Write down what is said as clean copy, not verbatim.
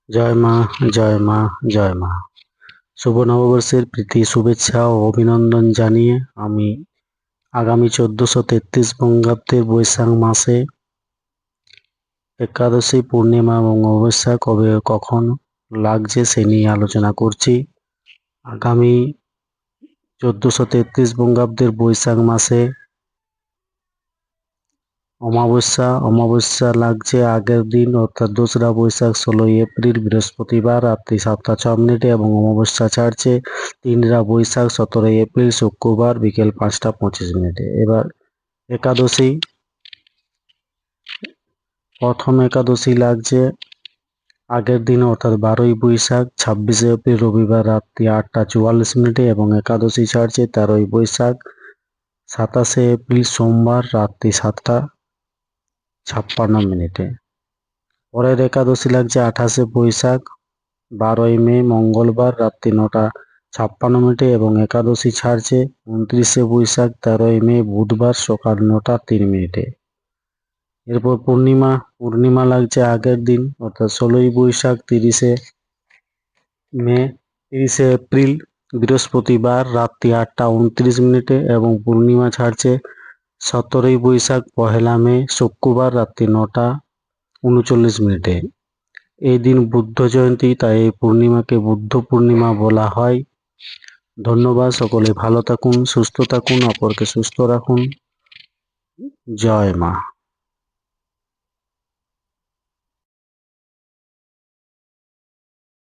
জয় মা, জয় মা, জয় মা। শুভ নববর্ষের প্রীতি শুভেচ্ছা ও অভিনন্দন জানিয়ে আমি আগামী 1433 বঙ্গাব্দের বৈশাখ মাসে একাদশী, পূর্ণিমা এবং অমাবস্যা কবে কখন লাগছে সে নিয়ে আলোচনা করছি। আগামী 1433 বঙ্গাব্দের বৈশাখ মাসে অমাবস্যা লাগছে আগের দিন অর্থাৎ 2রা বৈশাখ 16ই এপ্রিল বৃহস্পতিবার রাত্রি 7টা 6 মিনিটে এবং অমাবস্যা ছাড়ছে 3রা বৈশাখ 17ই এপ্রিল শুক্রবার বিকেল 5টা 25 মিনিটে। এবার একাদশী, প্রথম একাদশী লাগছে আগের দিন অর্থাৎ 12ই বৈশাখ 26শে এপ্রিল রবিবার রাত্রি 8টা 44 মিনিটে এবং একাদশী ছাড়ছে 13ই বৈশাখ 27শে এপ্রিল সোমবার রাত্রি 7টা 56 মিনিটে। পরের একাদশী লাগছে 28শে বৈশাখ 12ই মে মঙ্গলবার রাত্রি 9টা 56 মিনিটে এবং একাদশী ছাড়ছে 29শে বৈশাখ 13ই মে বুধবার সকাল 9টা 3 মিনিটে। এরপর পূর্ণিমা লাগছে আগের দিন অর্থাৎ 16ই বৈশাখ 30শে এপ্রিল বৃহস্পতিবার রাত্রি 8টা 29 মিনিটে এবং পূর্ণিমা ছাড়ছে 17ই বৈশাখ 1লা মে শুক্রবার রাত্রি 9টা 39 মিনিটে। এই দিন বুদ্ধ জয়ন্তী, তাই এই পূর্ণিমাকে বুদ্ধ পূর্ণিমা বলা হয়। ধন্যবাদ। সকলে ভালো থাকুন, সুস্থ থাকুন, অপরকে সুস্থ রাখুন। জয় মা।